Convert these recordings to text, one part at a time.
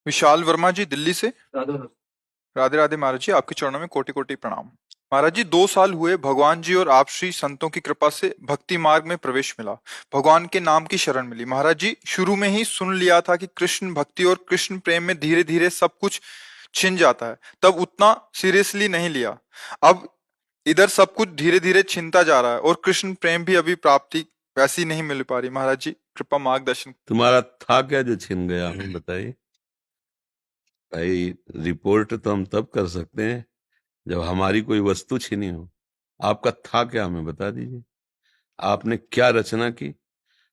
विशाल वर्मा जी दिल्ली से। राधा। राधे राधे महाराज जी, आपके चरणों में कोटि कोटि प्रणाम। महाराज जी, 2 साल हुए भगवान जी और आप श्री संतों की कृपा से भक्ति मार्ग में प्रवेश मिला। भगवान के नाम की शरण मिली। महाराज जी, शुरू में ही सुन लिया था कि कृष्ण भक्ति और कृष्ण प्रेम में धीरे धीरे सब कुछ छिन जाता है, तब उतना सीरियसली नहीं लिया। अब इधर सब कुछ धीरे धीरे छिनता जा रहा है और कृष्ण प्रेम भी अभी प्राप्ति वैसी नहीं मिल पा रही। महाराज जी, कृपा मार्गदर्शन। तुम्हारा था क्या जो छिन गया, हमें बताइए भाई। रिपोर्ट तो हम तब कर सकते हैं जब हमारी कोई वस्तु छिनी हो। आपका था क्या, हमें बता दीजिए। आपने क्या रचना की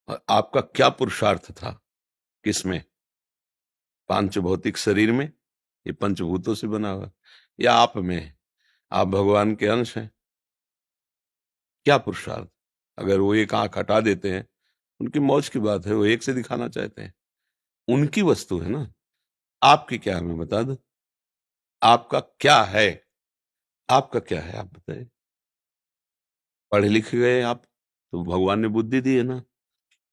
और आपका क्या पुरुषार्थ था? किसमें? पांच भौतिक शरीर में, ये पंचभूतों से बना हुआ, या आप में है? आप भगवान के अंश हैं। क्या पुरुषार्थ? अगर वो एक आंख हटा देते हैं, उनकी मौज की बात है, वो एक से दिखाना चाहते हैं, उनकी वस्तु है ना। आपकी क्या, हमें बता दो। आपका क्या है? आपका क्या है, आप बताइए। पढ़े लिखे गए आप तो भगवान ने बुद्धि दी है ना।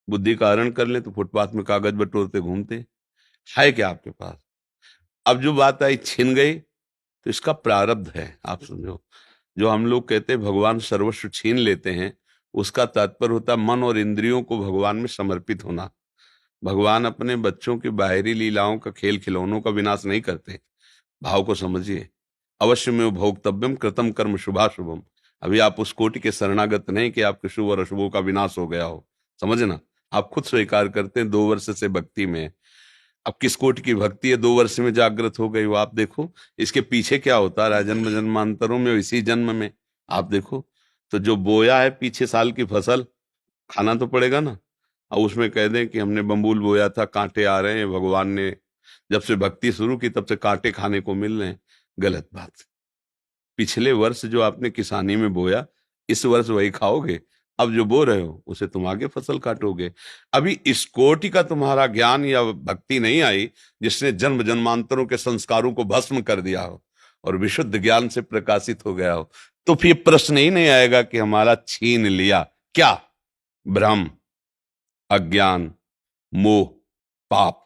बुद्धि का हरण कर ले तो फुटपाथ में कागज बटोरते घूमते। है क्या आपके पास? अब जो बात आई छिन गई, तो इसका प्रारब्ध है, आप समझो। जो हम लोग कहते हैं भगवान सर्वस्व छीन लेते हैं, उसका तात्पर्य होता है मन और इंद्रियों को भगवान में समर्पित होना। भगवान अपने बच्चों की बाहरी लीलाओं का, खेल खिलौनों का विनाश नहीं करते। भाव को समझिए। अवश्य में भोक्तव्यम कृतम कर्म शुभाशुभम। अभी आप उस कोटि के शरणागत नहीं कि आपके शुभ और अशुभों का विनाश हो गया हो, समझना। आप खुद स्वीकार करते हैं 2 वर्ष से भक्ति में। अब किस कोटि की भक्ति है 2 वर्ष में जागृत हो गई वो? आप देखो इसके पीछे क्या होता रहा जन्म जन्मांतरों में, इसी जन्म में। आप देखो तो जो बोया है पीछे साल की फसल, खाना तो पड़ेगा ना। और उसमें कह दें कि हमने बम्बूल बोया था, कांटे आ रहे हैं, भगवान ने जब से भक्ति शुरू की तब से कांटे खाने को मिल रहे हैं। गलत बात। पिछले वर्ष जो आपने किसानी में बोया, इस वर्ष वही खाओगे। अब जो बो रहे हो उसे तुम आगे फसल काटोगे। अभी इस कोटि का तुम्हारा ज्ञान या भक्ति नहीं आई जिसने जन्म जन्मांतरों के संस्कारों को भस्म कर दिया हो और विशुद्ध ज्ञान से प्रकाशित हो गया हो, तो फिर प्रश्न ही नहीं आएगा कि हमारा छीन लिया क्या। भ्रम, अज्ञान, मोह, पाप।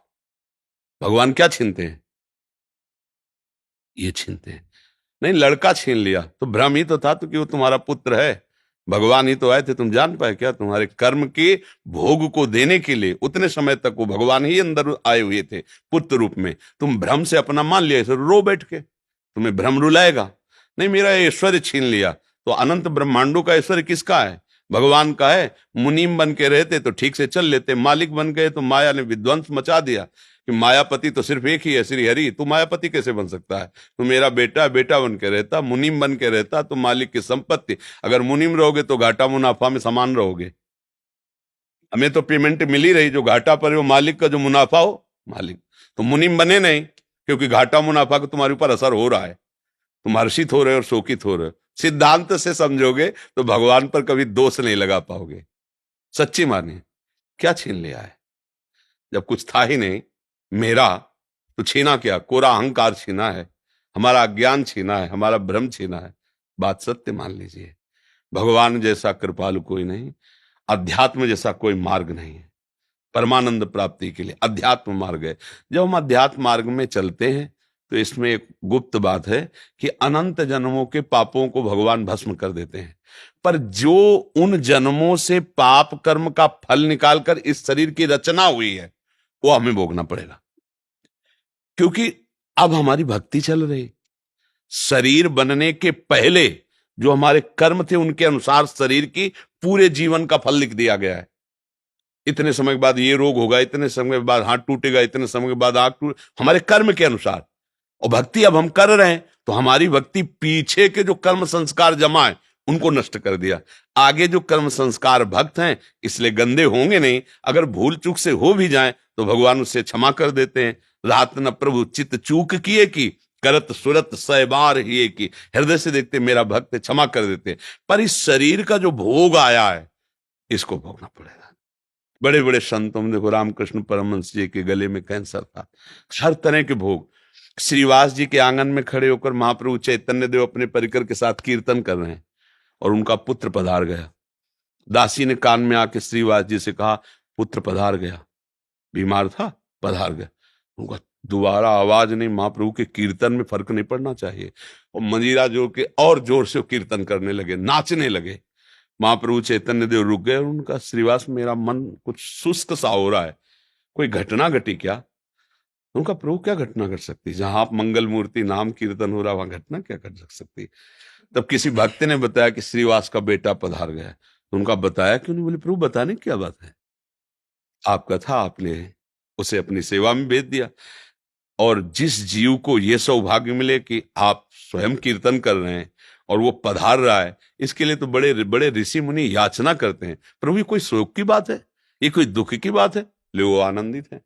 भगवान क्या छीनते हैं? ये छीनते हैं। नहीं, लड़का छीन लिया तो भ्रम ही तो था, तो कि वो तुम्हारा पुत्र है। भगवान ही तो आए थे, तुम जान पाए क्या? तुम्हारे कर्म के भोग को देने के लिए उतने समय तक वो भगवान ही अंदर आए हुए थे पुत्र रूप में। तुम भ्रम से अपना मान लिया, इसे रो बैठ के। तुम्हें भ्रम रुलाएगा नहीं। मेरा ऐश्वर्य छीन लिया, तो अनंत ब्रह्मांडों का ऐश्वर्य किसका है? भगवान का है। मुनीम बन के रहते तो ठीक से चल लेते, मालिक बन गए तो माया ने विध्वंस मचा दिया कि मायापति तो सिर्फ एक ही है, श्री हरि। तू मायापति कैसे बन सकता है? तू मेरा बेटा बेटा बन के रहता, मुनीम बन के रहता तो मालिक की संपत्ति। अगर मुनीम रहोगे तो घाटा मुनाफा में समान रहोगे। हमें तो पेमेंट मिल ही रही, जो घाटा पर वो मालिक का, जो मुनाफा हो मालिक। तो मुनीम बने नहीं, क्योंकि घाटा मुनाफा का तुम्हारे ऊपर असर हो रहा है। तुम हर्षित हो रहे हो और शोकित हो रहे हो। सिद्धांत से समझोगे तो भगवान पर कभी दोष नहीं लगा पाओगे। सच्ची मानिए। क्या छीन लिया है जब कुछ था ही नहीं मेरा? तो छीना क्या? कोरा अहंकार छीना है, हमारा अज्ञान छीना है, हमारा भ्रम छीना है। बात सत्य मान लीजिए। भगवान जैसा कृपालु कोई नहीं, अध्यात्म जैसा कोई मार्ग नहीं है। परमानंद प्राप्ति के लिए अध्यात्म मार्ग है। जब हम अध्यात्म मार्ग में चलते हैं तो इसमें एक गुप्त बात है कि अनंत जन्मों के पापों को भगवान भस्म कर देते हैं। पर जो उन जन्मों से पाप कर्म का फल निकालकर इस शरीर की रचना हुई है, वो हमें भोगना पड़ेगा। क्योंकि अब हमारी भक्ति चल रही। शरीर बनने के पहले जो हमारे कर्म थे उनके अनुसार शरीर की पूरे जीवन का फल लिख दिया गया है। इतने समय के बाद ये रोग होगा, इतने समय के बाद हाथ टूटेगा, इतने समय के बाद आंख टूट, हमारे कर्म के अनुसार। और भक्ति अब हम कर रहे हैं तो हमारी भक्ति पीछे के जो कर्म संस्कार जमा है उनको नष्ट कर दिया। आगे जो कर्म संस्कार भक्त हैं इसलिए गंदे होंगे नहीं। अगर भूल चूक से हो भी जाए तो भगवान उससे क्षमा कर देते हैं। रात न प्रभु चित्त चूक किए की, करत सुरत सै बार ही की। हृदय से देखते मेरा भक्त क्षमा कर देते। पर इस शरीर का जो भोग आया है इसको भोगना पड़ेगा। बड़े बड़े संतों में देखो, रामकृष्ण परमहंस जी के गले में कैंसर था, हर तरह के भोग। श्रीवास जी के आंगन में खड़े होकर महाप्रभु चैतन्य देव अपने परिकर के साथ कीर्तन कर रहे हैं और उनका पुत्र पधार गया। दासी ने कान में आके श्रीवास जी से कहा, पुत्र पधार गया। बीमार था, पधार गया। उनका दोबारा आवाज नहीं, महाप्रभु के कीर्तन में फर्क नहीं पड़ना चाहिए। और मंजीरा जोड़ के और जोर से कीर्तन करने लगे, नाचने लगे। महाप्रभु चैतन्य देव रुक गए और उनका, श्रीवास मेरा मन कुछ सुस्त सा हो रहा है, कोई घटना घटी क्या? उनका, प्रभु क्या घटना घट सकती, जहां आप मंगल मूर्ति नाम कीर्तन हो रहा वहां घटना क्या घट सकती? तब किसी भक्त ने बताया कि श्रीवास का बेटा पधार गया। तो उनका बताया क्यों नहीं? बोले प्रभु बताने की क्या बात है, आपका था, आपने उसे अपनी सेवा में भेज दिया। और जिस जीव को ये सौभाग्य मिले कि आप स्वयं कीर्तन कर रहे हैं और वो पधार रहा है, इसके लिए तो बड़े बड़े ऋषि मुनि याचना करते हैं। प्रभु ये कोई शोक की बात है, ये कोई दुख की बात है? ले वो आनंदित है,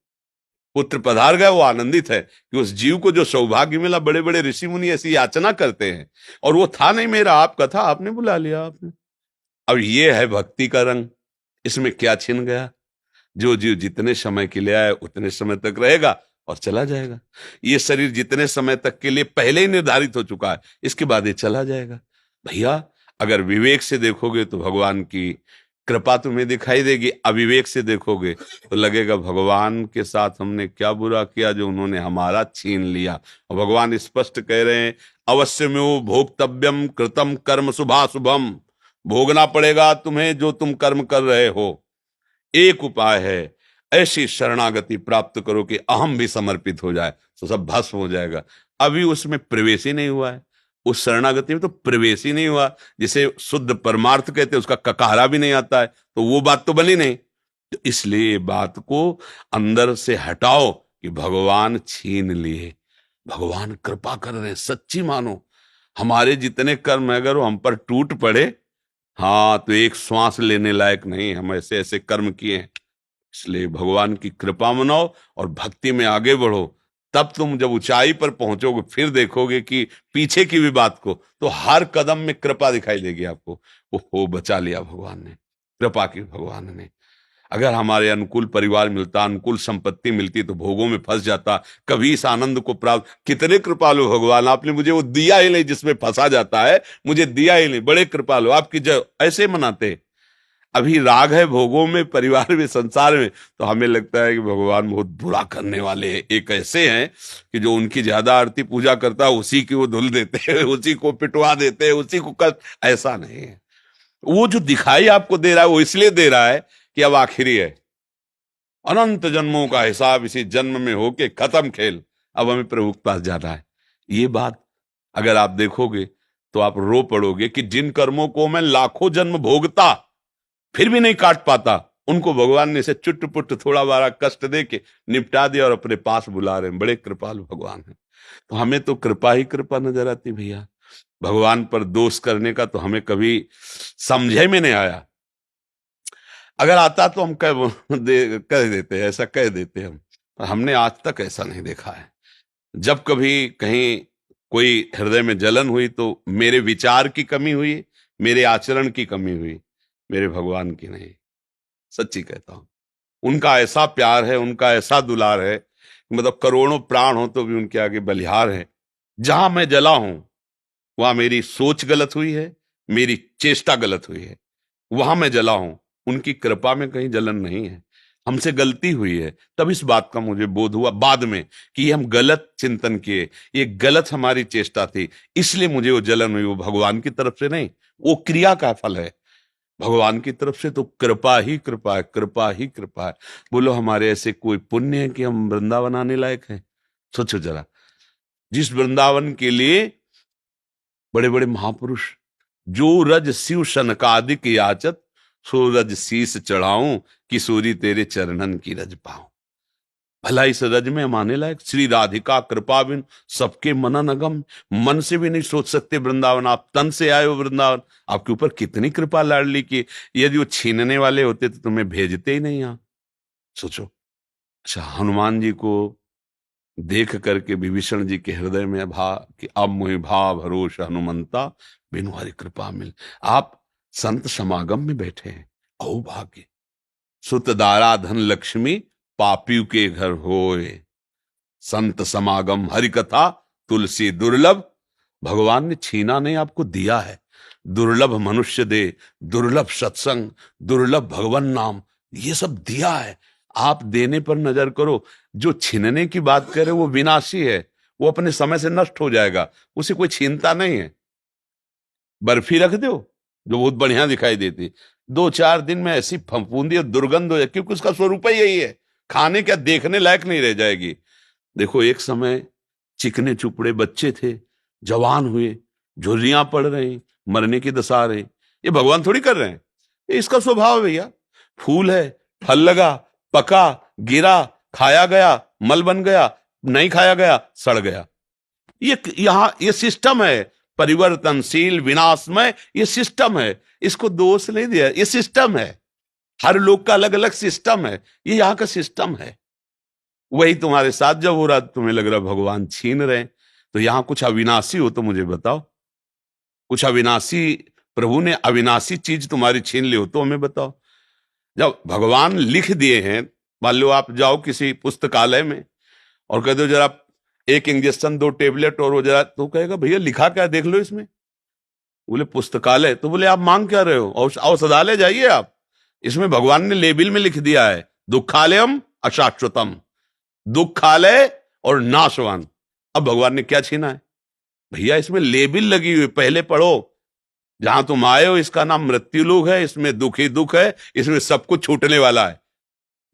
पुत्र पधार गए, वो आनंदित है कि उस जीव को जो सौभाग्य मिला। बड़े बड़े ऋषि मुनि ऐसी याचना करते हैं, और वो था नहीं मेरा, आपका था, आपने बुला लिया आपने। अब ये है भक्ति का रंग, इसमें क्या छिन गया? जो जीव जितने समय के लिए आए उतने समय तक रहेगा और चला जाएगा। ये शरीर जितने समय तक के लिए पहले ही निर्धारित हो चुका है, इसके बाद ये चला जाएगा। भैया अगर विवेक से देखोगे तो भगवान की कृपा तुम्हें दिखाई देगी, अविवेक से देखोगे तो लगेगा भगवान के साथ हमने क्या बुरा किया जो उन्होंने हमारा छीन लिया। और भगवान स्पष्ट कह रहे हैं, अवश्य में वो भोक्तव्यम कृतम कर्म शुभाशुभम, भोगना पड़ेगा तुम्हें जो तुम कर्म कर रहे हो। एक उपाय है, ऐसी शरणागति प्राप्त करो कि अहम भी समर्पित हो जाए, तो सब भस्म हो जाएगा। अभी उसमें प्रवेश ही नहीं हुआ है, उस शरणागति में तो प्रवेश ही नहीं हुआ। जिसे शुद्ध परमार्थ कहते हैं उसका ककारा भी नहीं आता है, तो वो बात तो बनी नहीं। तो इसलिए बात को अंदर से हटाओ कि भगवान छीन लिए, भगवान कृपा कर रहे हैं, सच्ची मानो। हमारे जितने कर्म अगर वो हम पर टूट पड़े, हाँ, तो एक श्वास लेने लायक नहीं, हम ऐसे ऐसे कर्म किए हैं। इसलिए भगवान की कृपा मनाओ और भक्ति में आगे बढ़ो। तब तुम जब ऊंचाई पर पहुंचोगे फिर देखोगे कि पीछे की भी बात को, तो हर कदम में कृपा दिखाई देगी आपको। वो बचा लिया भगवान ने, कृपा की भगवान ने। अगर हमारे अनुकूल परिवार मिलता, अनुकूल संपत्ति मिलती, तो भोगों में फंस जाता, कभी इस आनंद को प्राप्त। कितने कृपालु भगवान, आपने मुझे वो दिया ही नहीं जिसमें फंसा जाता है, मुझे दिया ही नहीं। बड़े कृपालु, आपकी जय। ऐसे मनाते। अभी राग है भोगों में, परिवार में, संसार में, तो हमें लगता है कि भगवान बहुत बुरा करने वाले हैं। एक ऐसे हैं कि जो उनकी ज्यादा आरती पूजा करता है उसी की वो धुल देते हैं, उसी को पिटवा देते हैं, उसी को कष्ट। ऐसा नहीं है। वो जो दिखाई आपको दे रहा है वो इसलिए दे रहा है कि अब आखिरी है, अनंत जन्मों का हिसाब इसी जन्म में होके खत्म खेल, अब हमें प्रभु के पास जाना है। ये बात अगर आप देखोगे तो आप रो पड़ोगे कि जिन कर्मों को मैं लाखों जन्म भोगता फिर भी नहीं काट पाता, उनको भगवान ने इसे चुट पुट थोड़ा बारा कष्ट दे के निपटा दिया और अपने पास बुला रहे हैं। बड़े कृपालु भगवान हैं। तो हमें तो कृपा ही कृपा नजर आती भैया। भगवान पर दोष करने का तो हमें कभी समझे में नहीं आया। अगर आता तो हम कह देते हैं, ऐसा कह देते हैं हम, पर हमने आज तक ऐसा नहीं देखा है। जब कभी कहीं कोई हृदय में जलन हुई तो मेरे विचार की कमी हुई, मेरे आचरण की कमी हुई, मेरे भगवान की नहीं। सच्ची कहता हूं, उनका ऐसा प्यार है, उनका ऐसा दुलार है, मतलब करोड़ों प्राण हो तो भी उनके आगे बलिहार है। जहां मैं जला हूं वहां मेरी सोच गलत हुई है, मेरी चेष्टा गलत हुई है, वहां मैं जला हूं। उनकी कृपा में कहीं जलन नहीं है। हमसे गलती हुई है, तब इस बात का मुझे बोध हुआ बाद में कि ये हम गलत चिंतन किए, ये गलत हमारी चेष्टा थी, इसलिए मुझे वो जलन हुई। वो भगवान की तरफ से नहीं, वो क्रिया का फल है। भगवान की तरफ से तो कृपा ही कृपा है, कृपा ही कृपा है। बोलो हमारे ऐसे कोई पुण्य है कि हम वृंदावन आने लायक हैं? सोचो जरा, जिस वृंदावन के लिए बड़े बड़े महापुरुष, जो रज शिव सनकादिक याचत, सो रज शीस चढ़ाऊं, किशोरी तेरे चरणन की रज पाऊं। भला इस रज में हम आने लायक? श्री राधिका कृपा बिन सबके मनन अगम, मन से भी नहीं सोच सकते वृंदावन। आप तन से आए हो वृंदावन, आपके ऊपर कितनी कृपा लाडली की। यदि वो छीनने वाले होते तो तुम्हें भेजते ही नहीं यहां। सोचो। अच्छा, हनुमान जी को देख करके विभीषण जी के हृदय में भा कि अब मोहि भाव भरोस हनुमंता, बिनु हरि कृपा मिल। आप संत समागम में बैठे हैं, अहो भाग्य। सुत दारा धन लक्ष्मी, पापियों के घर होए, संत समागम हरि कथा, तुलसी दुर्लभ। भगवान ने छीना नहीं, आपको दिया है। दुर्लभ मनुष्य दे, दुर्लभ सत्संग, दुर्लभ भगवान नाम, ये सब दिया है। आप देने पर नजर करो। जो छीनने की बात करे वो विनाशी है, वो अपने समय से नष्ट हो जाएगा, उसे कोई छीनता नहीं है। बर्फी रख दो जो बहुत बढ़िया दिखाई देती, 2-4 दिन में ऐसी फफूंदी और दुर्गंध हो जाए, क्योंकि उसका स्वरूप ही यही है, खाने क्या देखने लायक नहीं रह जाएगी। देखो एक समय चिकने चुपड़े बच्चे थे, जवान हुए, झुर्रियां पड़ रही, मरने की दशा आ रही, ये भगवान थोड़ी कर रहे हैं, ये इसका स्वभाव है भैया। फूल है, फल लगा, पका, गिरा, खाया गया, मल बन गया, नहीं खाया गया, सड़ गया। ये सिस्टम है, परिवर्तनशील, विनाशमय, ये सिस्टम है, इसको दोष नहीं दिया, ये सिस्टम है। हर लोग का अलग अलग सिस्टम है, ये यहाँ का सिस्टम है। वही तुम्हारे साथ जब हो रहा, तुम्हें लग रहा भगवान छीन रहे हैं, तो यहां कुछ अविनाशी हो तो मुझे बताओ, कुछ अविनाशी, प्रभु ने अविनाशी चीज तुम्हारी छीन ली हो तो हमें बताओ। जब भगवान लिख दिए हैं, मान लो आप जाओ किसी पुस्तकालय में और कह दो जरा 1 इंजेक्शन 2 टेबलेट और वो जरा, तो कहेगा भैया लिखा क्या देख लो इसमें। बोले पुस्तकालय, तो बोले आप मांग क्या रहे हो, औषधालय जाइए आप, इसमें भगवान ने लेबिल में लिख दिया है दुखालयम अशाश्वतम, दुखालय और नाशवान। अब भगवान ने क्या छीना है भैया, इसमें लेबिल लगी हुई, पहले पढ़ो, जहां तुम आए हो इसका नाम मृत्यु लोक है, इसमें दुख ही दुख है, इसमें सब कुछ छूटने वाला है।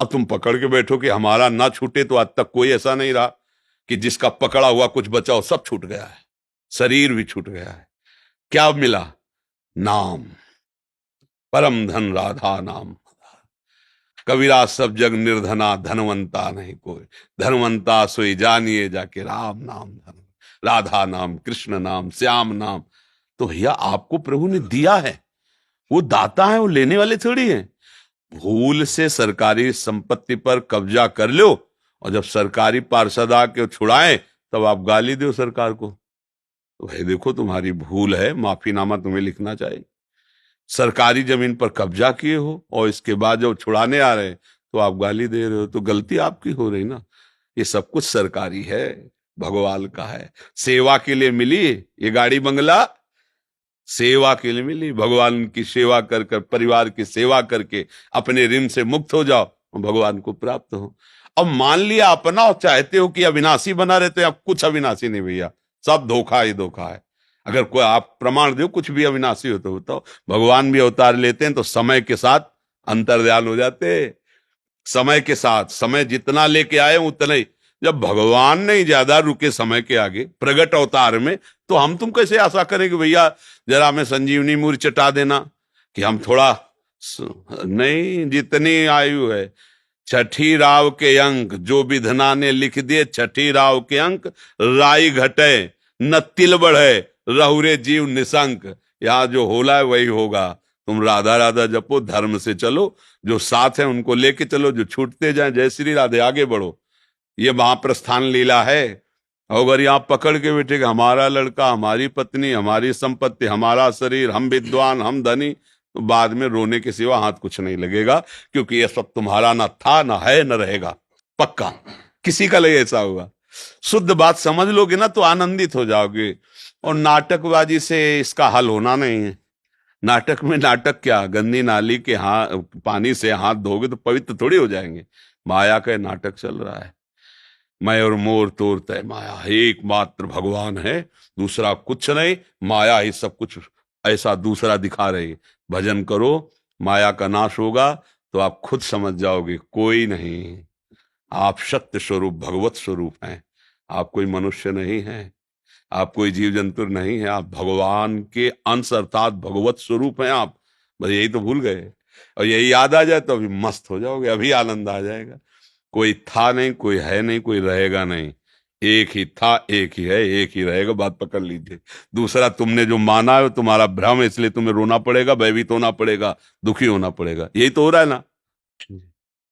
अब तुम पकड़ के बैठो कि हमारा ना छूटे, तो आज तक कोई ऐसा नहीं रहा कि जिसका पकड़ा हुआ कुछ बचा हो, सब छूट गया है, शरीर भी छूट गया है। क्या मिला, नाम, परम धन राधा नाम। कबीरा सब जग निर्धना, धनवंता नहीं कोई, धनवंता सोई जानिए जाके राम नाम धन, राधा नाम, कृष्ण नाम, श्याम नाम। तो भैया आपको प्रभु ने दिया है, वो दाता है, वो लेने वाले थोड़ी हैं। भूल से सरकारी संपत्ति पर कब्जा कर लो और जब सरकारी पार्षद आके छुड़ाए तब आप गाली दो सरकार को, तो भाई देखो तुम्हारी भूल है, माफीनामा तुम्हें लिखना चाहिए। सरकारी जमीन पर कब्जा किए हो और इसके बाद जब छुड़ाने आ रहे हैं तो आप गाली दे रहे हो, तो गलती आपकी हो रही ना। ये सब कुछ सरकारी है, भगवान का है, सेवा के लिए मिली ये गाड़ी बंगला, सेवा के लिए मिली। भगवान की सेवा कर कर, परिवार की सेवा करके अपने ऋण से मुक्त हो जाओ और भगवान को प्राप्त हो। अब मान लिया अपना और चाहते हो कि अविनाशी बना रहते हैं, अब कुछ अविनाशी नहीं भैया, सब धोखा ही धोखा है। अगर कोई आप प्रमाण दो कुछ भी अविनाशी हो तो बताओ। भगवान भी अवतार लेते हैं तो समय के साथ अंतर्ध्यान हो जाते, समय के साथ, समय जितना लेके आए उतना ही। जब भगवान नहीं ज्यादा रुके समय के आगे प्रगट अवतार में, तो हम तुम कैसे आशा करें कि भैया जरा हमें संजीवनी मूर्ति चटा देना, कि हम थोड़ा नहीं, जितनी आयु है, छठी राव के अंक जो विधना ने लिख दिए, छठी राव के अंक, राई घटे न तिल बढ़े, रहुरे जीव निशंक। यहां जो होला है वही होगा। तुम राधा राधा जपो, धर्म से चलो, जो साथ है उनको लेके चलो, जो छूटते जाए जय श्री राधे, आगे बढ़ो। ये महाप्रस्थान लीला है। अगर यहाँ पकड़ के बैठे हमारा लड़का, हमारी पत्नी, हमारी संपत्ति, हमारा शरीर, हम विद्वान, हम धनी, तो बाद में रोने के सिवा हाथ कुछ नहीं लगेगा, क्योंकि ये सब तुम्हारा ना था, ना है, न रहेगा, पक्का किसी का लगे ऐसा होगा। शुद्ध बात समझ लोगे ना तो आनंदित हो जाओगे। और नाटकबाजी से इसका हल होना नहीं है। नाटक में नाटक क्या, गंदी नाली के पानी से हाथ धोगे तो पवित्र थोड़ी हो जाएंगे। माया का नाटक चल रहा है। मैं और मोर तोर तय माया, एकमात्र भगवान है, दूसरा कुछ नहीं, माया ही सब कुछ ऐसा दूसरा दिखा रही। भजन करो, माया का नाश होगा तो आप खुद समझ जाओगे कोई नहीं, आप सत्य स्वरूप भगवत स्वरूप हैं। आप कोई मनुष्य नहीं है, आप कोई जीव जंतु नहीं है, आप भगवान के अंश अर्थात भगवत स्वरूप हैं आप। बस यही तो भूल गए, और यही याद आ जाए तो अभी मस्त हो जाओगे, अभी आनंद आ जाएगा। कोई था नहीं, कोई है नहीं, कोई रहेगा नहीं, एक ही था, एक ही है, एक ही रहेगा, बात पकड़ लीजिए। दूसरा तुमने जो माना है तुम्हारा भ्रम है, इसलिए तुम्हें रोना पड़ेगा, भयभीत होना पड़ेगा, दुखी होना पड़ेगा, यही तो हो रहा है ना।